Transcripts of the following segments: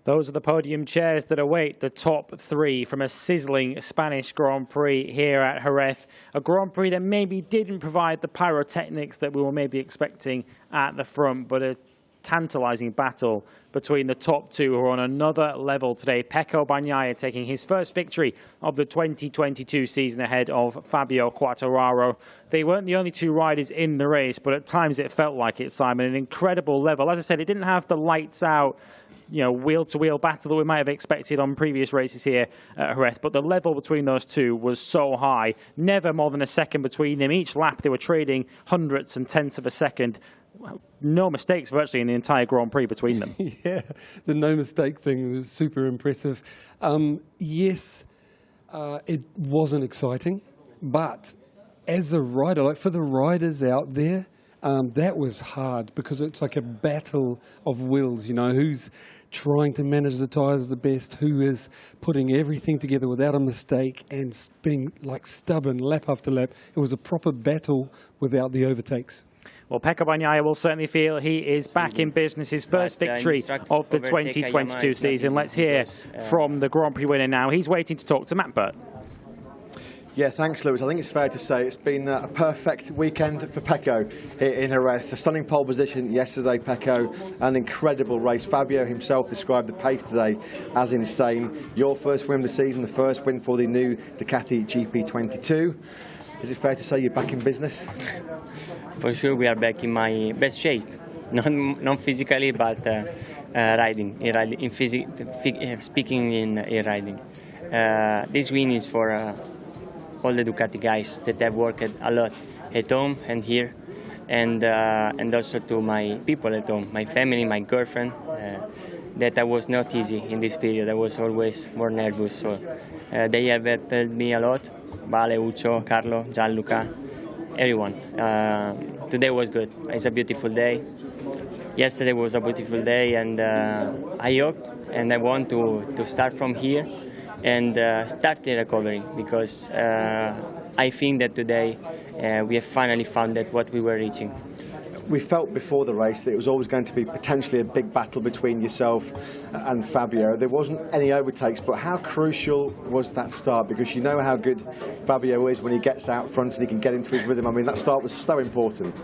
Those are the podium chairs that await the top three from a sizzling Spanish Grand Prix here at Jerez. A Grand Prix that maybe didn't provide the pyrotechnics that we were maybe expecting at the front, but a tantalizing battle between the top two who are on another level today. Pecco Bagnaia taking his first victory of the 2022 season ahead of Fabio Quartararo. They weren't the only two riders in the race, but at times it felt like it, Simon. An incredible level. As I said, it didn't have the lights out, wheel-to-wheel battle that we might have expected on previous races here at Jerez, but the level between those two was so high. Never more than a second between them. Each lap they were trading hundredths and tenths of a second. No mistakes virtually in the entire Grand Prix between them. Yeah, the no mistake thing was super impressive. Yes, it wasn't exciting, but as a rider, like for the riders out there, that was hard because it's like a battle of wills, who's trying to manage the tyres the best, who is putting everything together without a mistake and being like stubborn lap after lap. It was a proper battle without the overtakes. Well, Pecco Bagnaia will certainly feel he is back in business, his first victory of the 2022 season. Let's hear from the Grand Prix winner now. He's waiting to talk to Matt Burt. Yeah, thanks, Lewis. I think it's fair to say it's been a perfect weekend for Pecco here in Jerez. A stunning pole position yesterday, Pecco. An incredible race. Fabio himself described the pace today as insane. Your first win of the season, the first win for the new Ducati GP22. Is it fair to say you're back in business? For sure, we are back in my best shape. Not physically, but riding. Speaking in riding. This win is for all the Ducati guys that have worked a lot at home and here, and also to my people at home, my family, my girlfriend. That I was not easy in this period. I was always more nervous. So they have helped me a lot. Vale, Ucho, Carlo, Gianluca, everyone. Today was good. It's a beautiful day. Yesterday was a beautiful day, and I hope and I want to start from here and start the recovery, because I think that today we have finally found that what we were reaching. We felt before the race that it was always going to be potentially a big battle between yourself and Fabio. There wasn't any overtakes, but how crucial was that start? Because you know how good Fabio is when he gets out front and he can get into his rhythm. I mean, that start was so important.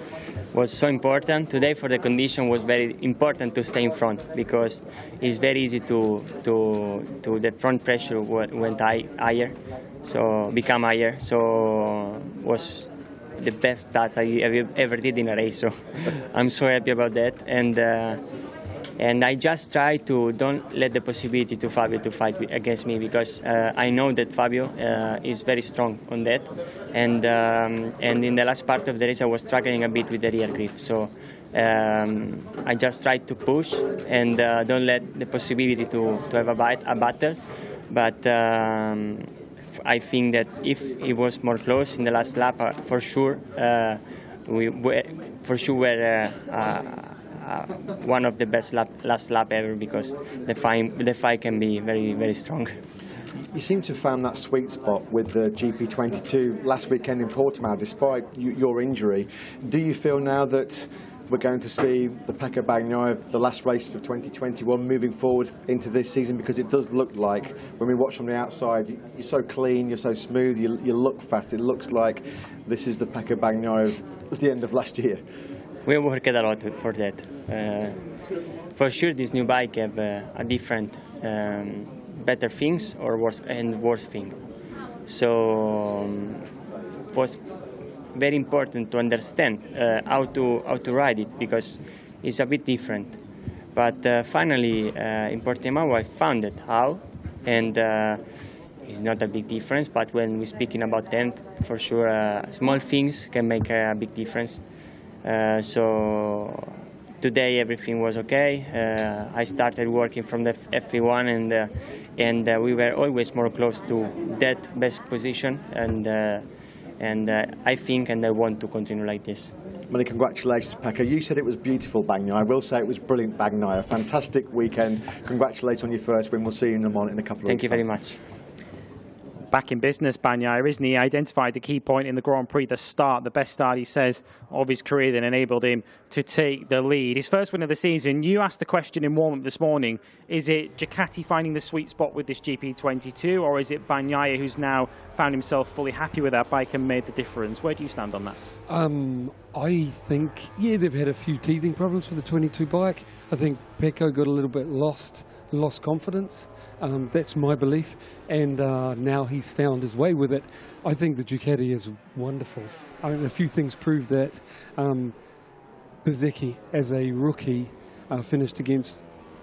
Was so important. Today for the condition was very important to stay in front, because it's very easy to the front pressure went higher, so become higher. So was the best start I ever did in a race, so I'm so happy about that. And I just try to don't let the possibility to Fabio to fight against me, because I know that Fabio is very strong on that. And in the last part of the race I was struggling a bit with the rear grip, so I just tried to push and don't let the possibility to have a battle. But I think that if it was more close in the last lap, for sure we were one of the best last lap ever, because the fight can be very, very strong. You seem to have found that sweet spot with the GP22 last weekend in Portimao, despite your injury. Do you feel now that we're going to see the Pecco Bagnaia, the last race of 2021, moving forward into this season? Because it does look like, when we watch from the outside, you're so clean, you're so smooth, you look fast. It looks like this is the Pecco Bagnaia at the end of last year. We worked a lot for that. For sure, this new bike have a different, better things or worse thing. So it was very important to understand how to ride it, because it's a bit different. But finally, in Portimao, I found it how, and it's not a big difference. But when we're speaking about them, for sure, small things can make a big difference. So today everything was okay. I started working from the FP1, and we were always more close to that best position. And I think and I want to continue like this. Many congratulations, Pecco. You said it was beautiful, Bagnaia. I will say it was brilliant, Bagnaia. Fantastic weekend. Congratulations on your first win. We'll see you in Le Mans in a couple of weeks. Thank you very much. back in business, Bagnaia, isn't he? He identified the key point in the Grand Prix, the start, the best start, he says, of his career that enabled him to take the lead. His first win of the season. You asked the question in warm-up this morning, is it Ducati finding the sweet spot with this GP22, or is it Bagnaia who's now found himself fully happy with that bike and made the difference? Where do you stand on that? I think, yeah, they've had a few teething problems with the 22 bike. I think Pecco got a little bit lost confidence. That's my belief, and now he's found his way with it. I think the Ducati is wonderful. I mean, a few things prove that. Bezzecchi, as a rookie, finished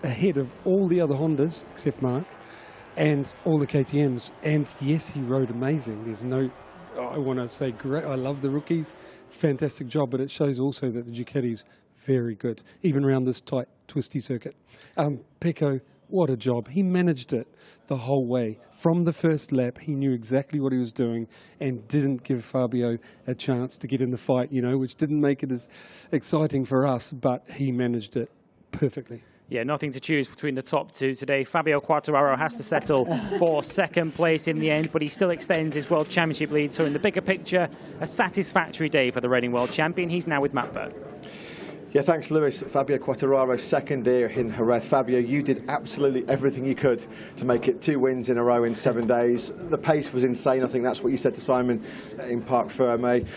ahead of all the other Hondas, except Mark, and all the KTMs. And yes, he rode amazing. There's no, I want to say great, I love the rookies, fantastic job, but it shows also that the Ducati's very good, even around this tight, twisty circuit. Pecco, what a job. He managed it the whole way. From the first lap, he knew exactly what he was doing and didn't give Fabio a chance to get in the fight, you know, which didn't make it as exciting for us, but he managed it perfectly. Yeah, nothing to choose between the top two today. Fabio Quartararo has to settle for second place in the end, but he still extends his World Championship lead. So in the bigger picture, a satisfactory day for the reigning World Champion. He's now with Matt Bird. Yeah, thanks, Lewis. Fabio Quartararo, second here in Jerez. Fabio, you did absolutely everything you could to make it 2 wins in a row in 7 days. The pace was insane. I think that's what you said to Simon in Parc Fermé.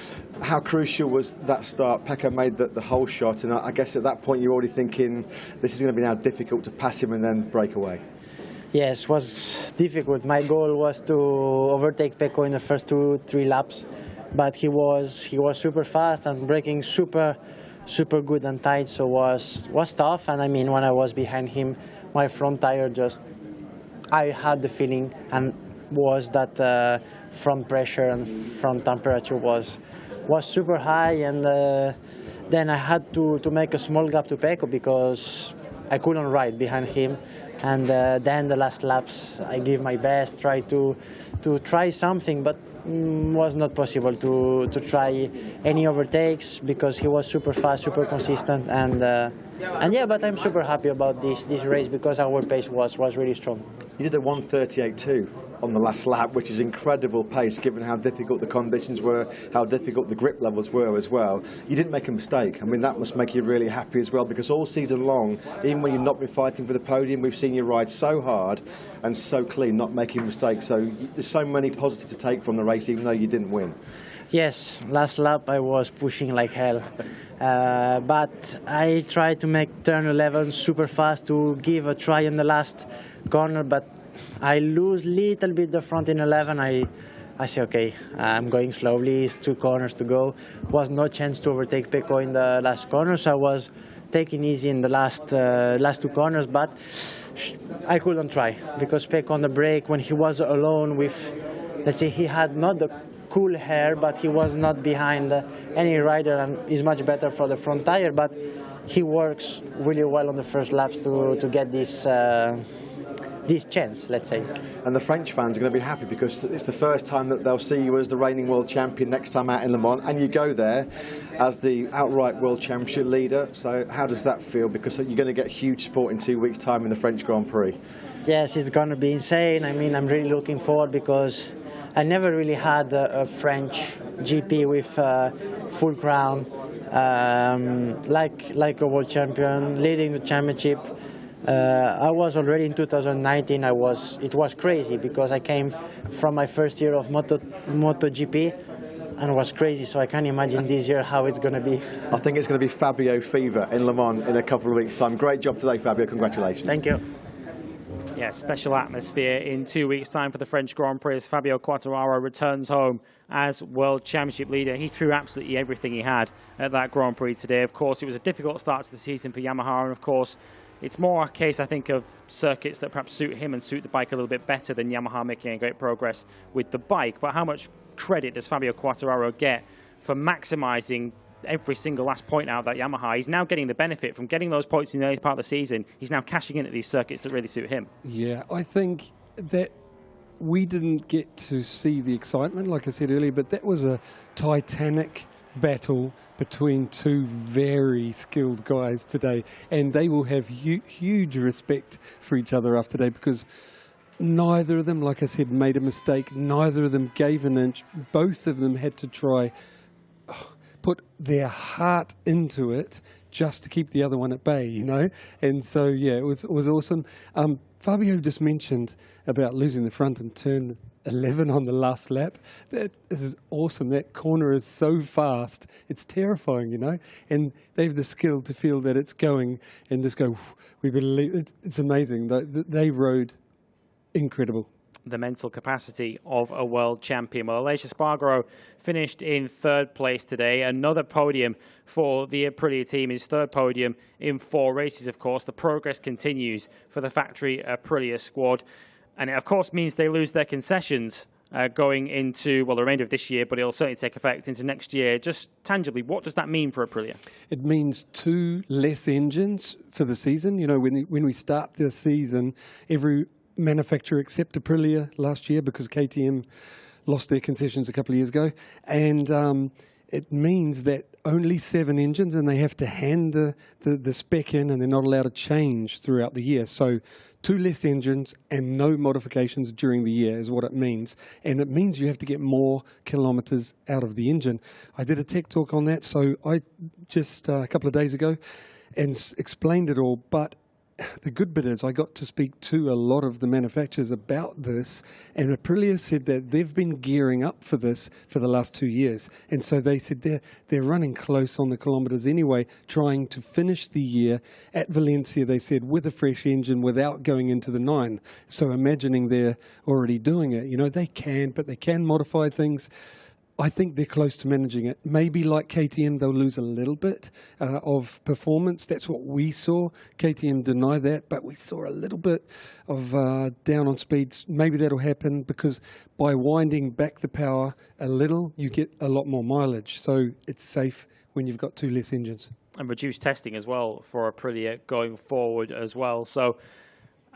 How crucial was that start? Pecco made the whole shot, and I guess at that point you're already thinking this is going to be now difficult to pass him and then break away. Yes, it was difficult. My goal was to overtake Pecco in the first 2-3 laps, but he was super fast and braking super good and tight, so was tough. And I mean, when I was behind him, my front tire I had the feeling and was that front pressure and front temperature was super high, and then I had to make a small gap to Pecco because I couldn't ride behind him. And then the last laps I gave my best, tried to try something, but was not possible to try any overtakes because he was super fast, super consistent, and yeah, but I'm super happy about this race because our pace was really strong. You did a 1:38.2 on the last lap, which is incredible pace given how difficult the conditions were, how difficult the grip levels were as well. You didn't make a mistake. I mean, that must make you really happy as well, because all season long, even when you've not been fighting for the podium, we've seen you ride so hard and so clean, not making mistakes. So there's so many positives to take from the race, even though you didn't win. Yes, last lap I was pushing like hell, but I tried to make turn 11 super fast to give a try in the last corner, but I lose little bit the front in 11. I say, okay, I'm going slowly, it's 2 corners to go. Was no chance to overtake Pecco in the last corner, so I was taking easy in the last 2 corners, but I couldn't try because Pecco on the brake, when he was alone with, let's say, he had not the cool hair, but he was not behind any rider and is much better for the front tire, but he works really well on the first laps to get this chance, let's say. And the French fans are going to be happy because it's the first time that they'll see you as the reigning world champion next time out in Le Mans, and you go there as the outright world championship leader. So how does that feel? Because you're going to get huge support in 2 weeks' time in the French Grand Prix. Yes, it's going to be insane. I mean, I'm really looking forward because I never really had a French GP with full crown, like a world champion, leading the championship. I was already in 2019. It was crazy because I came from my first year of MotoGP, and it was crazy. So I can't imagine this year how it's going to be. I think it's going to be Fabio fever in Le Mans in a couple of weeks' time. Great job today, Fabio. Congratulations. Thank you. Yeah, special atmosphere in 2 weeks' time for the French Grand Prix as Fabio Quartararo returns home as World Championship leader. He threw absolutely everything he had at that Grand Prix today. Of course, it was a difficult start to the season for Yamaha, and of course, it's more a case, I think, of circuits that perhaps suit him and suit the bike a little bit better than Yamaha making a great progress with the bike. But how much credit does Fabio Quartararo get for maximising every single last point out of that Yamaha? He's now getting the benefit from getting those points in the early part of the season. He's now cashing in at these circuits that really suit him. Yeah, I think that we didn't get to see the excitement, like I said earlier, but that was a titanic battle between 2 very skilled guys today, and they will have huge respect for each other after today, because neither of them, like I said, made a mistake. Neither of them gave an inch. Both of them had to try, put their heart into it just to keep the other one at bay, you know. And so, yeah, it was awesome. Fabio just mentioned about losing the front in turn 11 on the last lap. That is awesome. That corner is so fast. It's terrifying, you know. And they have the skill to feel that it's going and just go, we believe. It's amazing. They rode incredible. The mental capacity of a world champion. Well, Aleix Espargaro finished in third place today. Another podium for the Aprilia team, his third podium in 4 races, of course. The progress continues for the factory Aprilia squad. And it, of course, means they lose their concessions going into, well, the remainder of this year, but it'll certainly take effect into next year. Just tangibly, what does that mean for Aprilia? It means 2 less engines for the season. You know, when we start the season, every manufacturer except Aprilia last year, because KTM lost their concessions a couple of years ago, and it means that only 7 engines, and they have to hand the spec in, and they're not allowed to change throughout the year. So 2 less engines and no modifications during the year is what it means. And it means you have to get more kilometres out of the engine. I did a tech talk on that, so I just a couple of days ago, and explained it all. But the good bit is I got to speak to a lot of the manufacturers about this, and Aprilia said that they've been gearing up for this for the last 2 years. And so they said they're running close on the kilometres anyway, trying to finish the year at Valencia, they said, with a fresh engine without going into the 9. So imagining they're already doing it, you know, they can, but they can modify things. I think they're close to managing it. Maybe like KTM, they'll lose a little bit of performance. That's what we saw. KTM deny that, but we saw a little bit of down on speeds. Maybe that'll happen because by winding back the power a little, you get a lot more mileage. So it's safe when you've got 2 less engines. And reduced testing as well for Aprilia going forward as well. So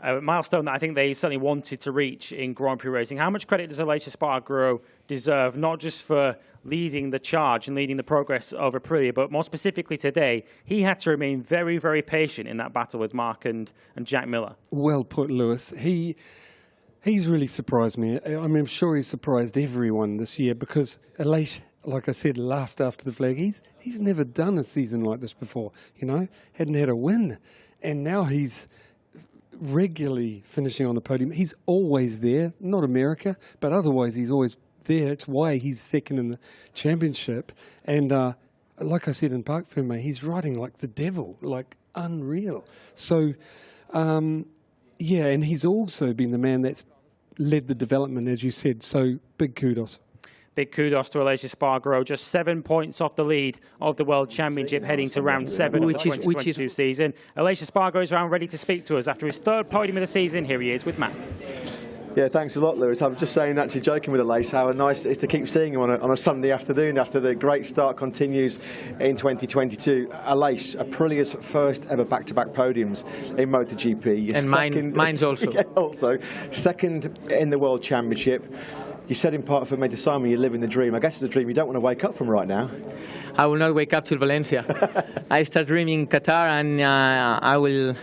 a milestone that I think they certainly wanted to reach in Grand Prix racing. How much credit does Aleix Espargaro deserve, not just for leading the charge and leading the progress of Aprilia, but more specifically today, he had to remain very, very patient in that battle with Mark and Jack Miller. Well put, Lewis. He's really surprised me. I mean, I'm sure he's surprised everyone this year because Aleix, like I said, last after the flag, he's never done a season like this before, you know, hadn't had a win. And now he's regularly finishing on the podium. He's always there, not America, but otherwise he's always there. It's why he's second in the championship. And like I said in Parc Fermé, he's riding like the devil, like unreal. So, yeah, and he's also been the man that's led the development, as you said. So big kudos. Big kudos to Aleix Espargaro, just 7 points off the lead of the World Championship heading to round 7 of the 2022 season. Aleix Espargaro is around ready to speak to us after his 3rd podium of the season. Here he is with Matt. Yeah, thanks a lot, Lewis. I was just saying, actually joking with Aleix, how nice it is to keep seeing him on a Sunday afternoon after the great start continues in 2022. Aleix, Aprilia's first ever back-to-back podiums in MotoGP. And mine's also. Yeah, also. Second in the World Championship. You said in Parc Fermé to Simon, you're living the dream. I guess it's a dream you don't want to wake up from right now. I will not wake up till Valencia. I start dreaming Qatar, and I will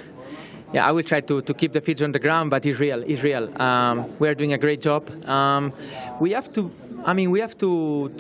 try to keep the feet on the ground, but it's real. It's real. We are doing a great job. We have to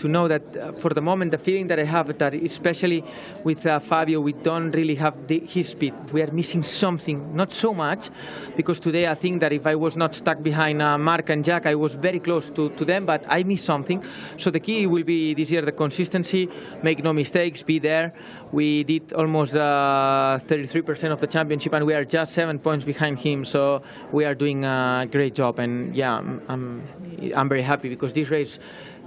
know that for the moment, the feeling that I have, that especially with Fabio, we don't really have his speed. We are missing something, not so much, because today I think that if I was not stuck behind Mark and Jack, I was very close to them, but I missed something. So the key will be this year the consistency, make no mistakes, be there. We did almost 33% of the championship, and we are just 7 points behind him. So we are doing a great job, and yeah, I'm very happy because this race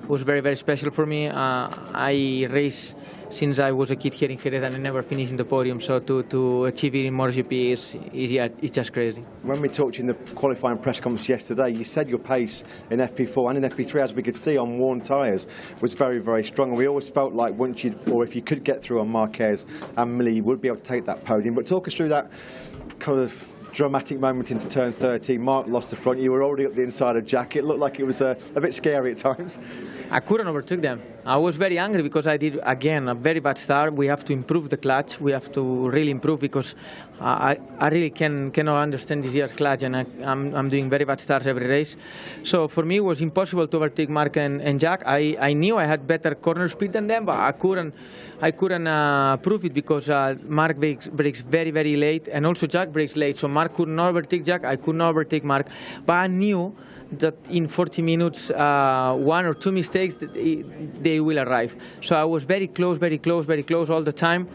was very, very special for me. I race since I was a kid here in Jerez, and I never finished in the podium. So to achieve it in MotoGP it's just crazy. When we talked to you in the qualifying press conference yesterday, you said your pace in FP4 and in FP3, as we could see on worn tyres, was very, very strong. And we always felt like once you, or if you could get through on Marquez and Miller, you would be able to take that podium. But talk us through that kind of dramatic moment into turn 13. Mark lost the front. You were already up the inside of Jack. It looked like it was a bit scary at times. I couldn't overtake them. I was very angry because I did, again, a very bad start. We have to improve the clutch. We have to really improve because I really cannot understand this year's clutch, and I'm doing very bad starts every race. So for me, it was impossible to overtake Mark and Jack. I knew I had better corner speed than them, but I couldn't prove it because Mark brakes very, very late, and also Jack brakes late. So Mark could not overtake Jack. I could not overtake Mark. But I knew that in 40 minutes, 1 or 2 mistakes, they will arrive. So I was very close all the time,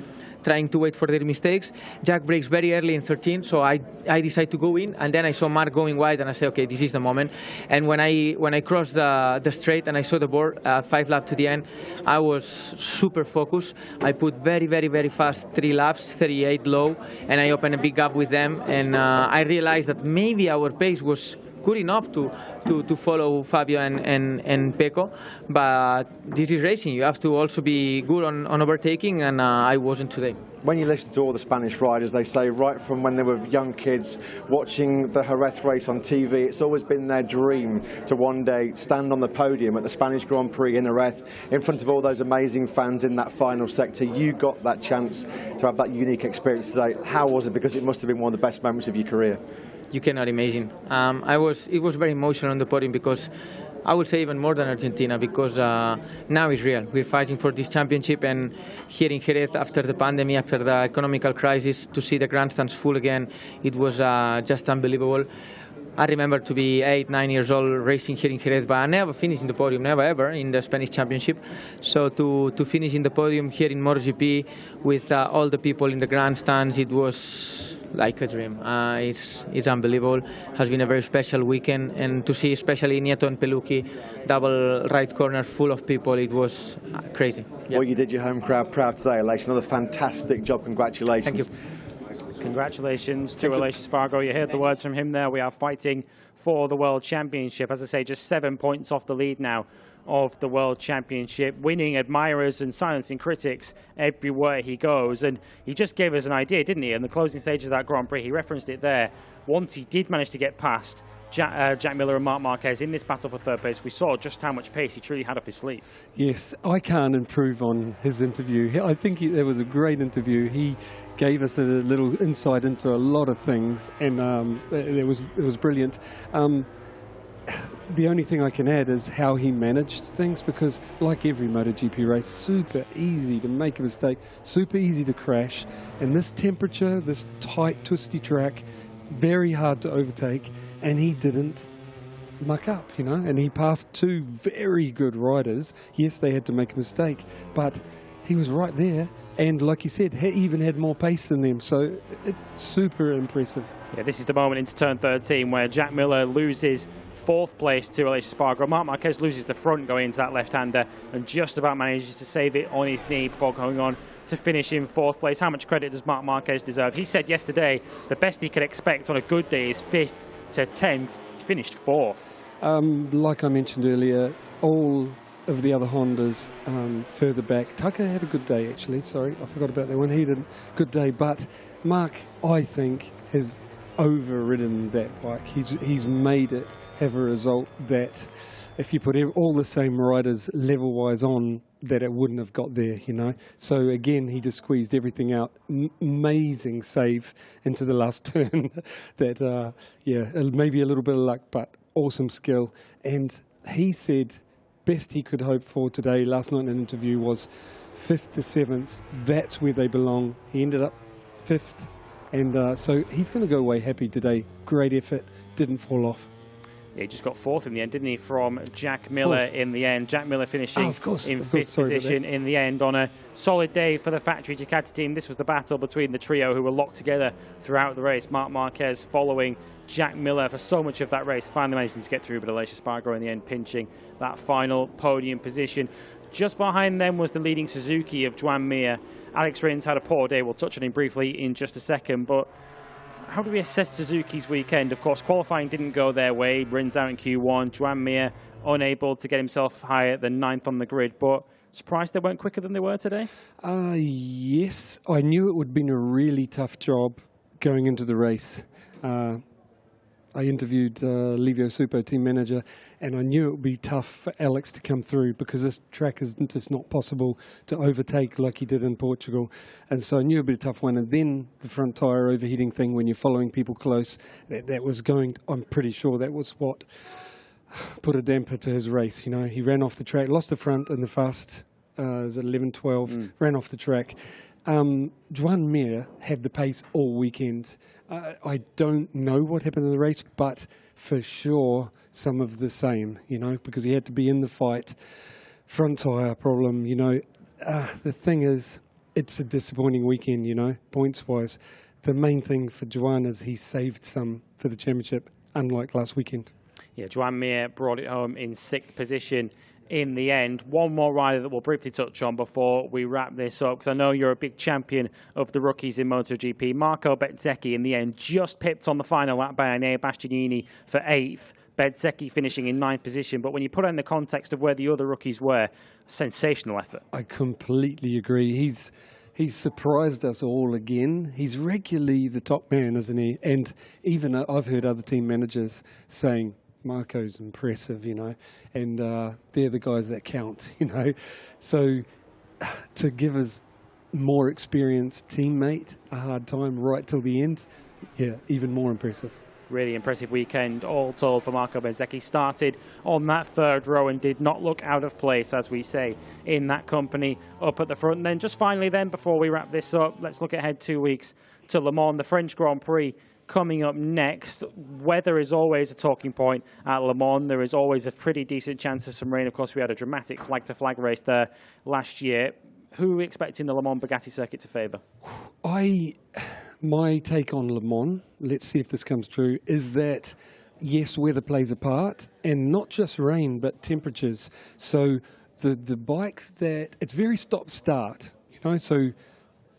trying to wait for their mistakes. Jack brakes very early in 13, so I decided to go in, and then I saw Mark going wide, and I said, okay, this is the moment. And when I crossed the straight and I saw the board, 5 laps to the end, I was super focused. I put very, very, very fast 3 laps, 38 low, and I opened a big gap with them, and I realized that maybe our pace was good enough to follow Fabio and Pecco, but this is racing. You have to also be good on overtaking, and I wasn't today. When you listen to all the Spanish riders, they say right from when they were young kids watching the Jerez race on TV, it's always been their dream to one day stand on the podium at the Spanish Grand Prix in Jerez in front of all those amazing fans in that final sector. You got that chance to have that unique experience today. How was it? Because it must have been one of the best moments of your career. You cannot imagine. It was very emotional on the podium because I would say even more than Argentina, because now it's real. We're fighting for this championship, and here in Jerez, after the pandemic, after the economical crisis, to see the grandstands full again, it was just unbelievable. I remember to be 8, 9 years old racing here in Jerez, but I never finished in the podium, never ever in the Spanish championship. So to finish in the podium here in MotoGP with all the people in the grandstands, it was like a dream. It's unbelievable. It has been a very special weekend, and to see especially Nieto and Pelucchi, double right corner full of people, it was crazy. Yeah. Well, you did your home crowd proud today, Aleix. Another fantastic job. Congratulations. Thank you. Congratulations to Aleix Espargaro. You heard the words from him there. We are fighting for the World Championship. As I say, just 7 points off the lead now of the World Championship, winning admirers and silencing critics everywhere he goes. And he just gave us an idea, didn't he? In the closing stages of that Grand Prix, he referenced it there. Once he did manage to get past Jack Miller and Marc Marquez in this battle for third place, we saw just how much pace he truly had up his sleeve. Yes, I can't improve on his interview. I think it was a great interview. He gave us a little insight into a lot of things, and it was brilliant. The only thing I can add is how he managed things, because like every MotoGP race, super easy to make a mistake, super easy to crash. And this temperature, this tight, twisty track, very hard to overtake, and he didn't muck up, you know, and he passed 2 very good riders. Yes, they had to make a mistake, but he was right there, and like you said, he even had more pace than them, so it's super impressive. Yeah, this is the moment into turn 13 where Jack Miller loses 4th place to Aleix Espargaro. Marc Marquez loses the front going into that left-hander and just about manages to save it on his knee before going on to finish in 4th place. How much credit does Marc Marquez deserve? He said yesterday the best he could expect on a good day is 5th to 10th. He finished 4th. Like I mentioned earlier, all of the other Hondas further back. Tucker had a good day, actually. Sorry, I forgot about that one. He had a good day, but Mark, I think, has overridden that bike. He's made it have a result that if you put all the same riders level-wise on, that it wouldn't have got there, you know. So again, he just squeezed everything out. Amazing save into the last turn. That, yeah, maybe a little bit of luck, but awesome skill. And he said best he could hope for today, last night in an interview, was 5th to 7th. That's where they belong. He ended up 5th. And so he's going to go away happy today. Great effort. Didn't fall off. Yeah, he just got 4th in the end, didn't he, from Jack Miller in the end. Jack Miller finishing in 5th position in the end on a solid day for the factory Ducati team. This was the battle between the trio who were locked together throughout the race. Marc Marquez following Jack Miller for so much of that race, finally managing to get through, but Aleix Espargaro in the end pinching that final podium position. Just behind them was the leading Suzuki of Joan Mir. Alex Rins had a poor day. We'll touch on him briefly in just a second, but how do we assess Suzuki's weekend? Of course, qualifying didn't go their way. Rins out in Q1. Joan Mir unable to get himself higher than 9th on the grid, but surprised they weren't quicker than they were today? Yes. I knew it would have been a really tough job going into the race. I interviewed Livio Supo, team manager, and I knew it would be tough for Alex to come through because this track is just not possible to overtake like he did in Portugal. And so I knew it would be a tough one. And then the front tyre overheating thing, when you're following people close, that was going, I'm pretty sure that was what put a damper to his race. You know, he ran off the track, lost the front in the fast, it was 11-12, ran off the track. Joan Mir had the pace all weekend. I don't know what happened in the race, but for sure some of the same, you know, because he had to be in the fight. Front tyre problem, you know. The thing is, it's a disappointing weekend, you know, points-wise. The main thing for Joan is he saved some for the championship, unlike last weekend. Yeah, Joan Mir brought it home in 6th position in the end. One more rider that we'll briefly touch on before we wrap this up, because I know you're a big champion of the rookies in MotoGP. Marco Bezzecchi, in the end, just pipped on the final lap by Enea Bastianini for 8th. Bezzecchi finishing in 9th position. But when you put it in the context of where the other rookies were, sensational effort. I completely agree. He's surprised us all again. He's regularly the top man, isn't he? And even I've heard other team managers saying, Marco's impressive, you know, and they're the guys that count, you know. So to give his more experienced teammate a hard time right till the end, yeah, even more impressive. Really impressive weekend, all told, for Marco Bezzecchi. Started on that 3rd row and did not look out of place, as we say, in that company up at the front. And then just finally then, before we wrap this up, let's look ahead 2 weeks to Le Mans, the French Grand Prix coming up next. Weather is always a talking point at Le Mans. There is always a pretty decent chance of some rain. Of course, we had a dramatic flag-to-flag race there last year. Who are we expecting the Le Mans Bugatti circuit to favour? My take on Le Mans, let's see if this comes true, is that, yes, weather plays a part, and not just rain, but temperatures. So the bikes that, it's very stop-start, you know, so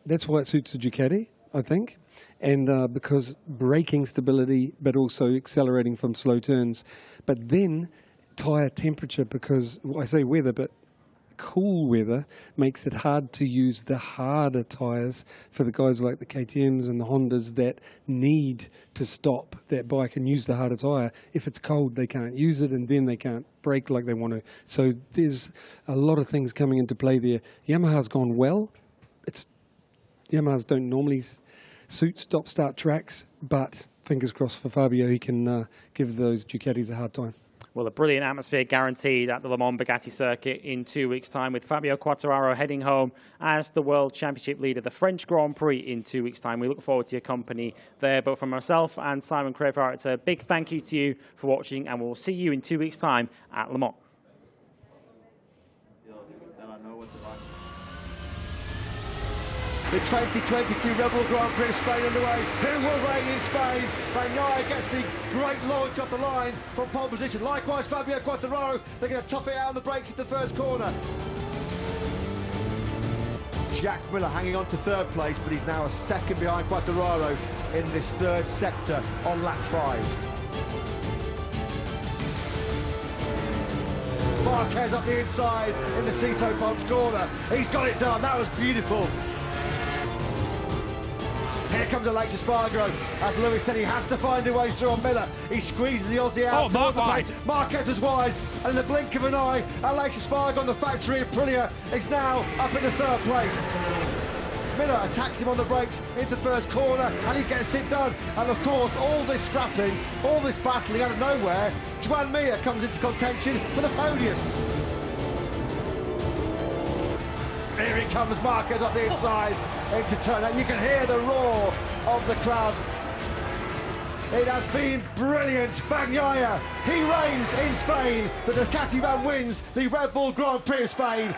that's why it suits the Ducati, I think. And because braking stability, but also accelerating from slow turns. But then tyre temperature, because I say weather, but cool weather makes it hard to use the harder tyres for the guys like the KTMs and the Hondas that need to stop that bike and use the harder tyre. If it's cold, they can't use it, and then they can't brake like they want to. So there's a lot of things coming into play there. Yamaha's gone well. Yamahas don't normally suit stop-start tracks, but fingers crossed for Fabio, he can give those Ducatis a hard time. Well, a brilliant atmosphere guaranteed at the Le Mans Bugatti circuit in 2 weeks' time, with Fabio Quartararo heading home as the World Championship leader. The French Grand Prix in 2 weeks' time. We look forward to your company there. But from myself and Simon Crafar, it's a big thank you to you for watching, and we'll see you in 2 weeks' time at Le Mans. The 2022 Red Bull Grand Prix of Spain underway. Who will reign in Spain? Bagnaia gets the great launch off the line from pole position. Likewise, Fabio Quartararo. They're going to top it out on the brakes at the first corner. Jack Miller hanging on to 3rd place, but he's now a second behind Quartararo in this 3rd sector on lap 5. Marquez up the inside in the Cito Pumps corner. He's got it done. That was beautiful. Here comes Alex Espargaro. As Lewis said, he has to find a way through on Miller. He squeezes the Aussie out. Oh, wide. Marquez was wide, and in the blink of an eye, Alex Espargaro on the factory Aprilia is now up in the 3rd place. Miller attacks him on the brakes into 1st corner, and he gets it done. And of course, all this scrapping, all this battling out of nowhere, Joan Mir comes into contention for the podium. Here he comes, Marquez off the inside into turn, and you can hear the roar of the crowd. It has been brilliant. Bagnaia, he reigns in Spain. The Ducati man wins the Red Bull Grand Prix of Spain.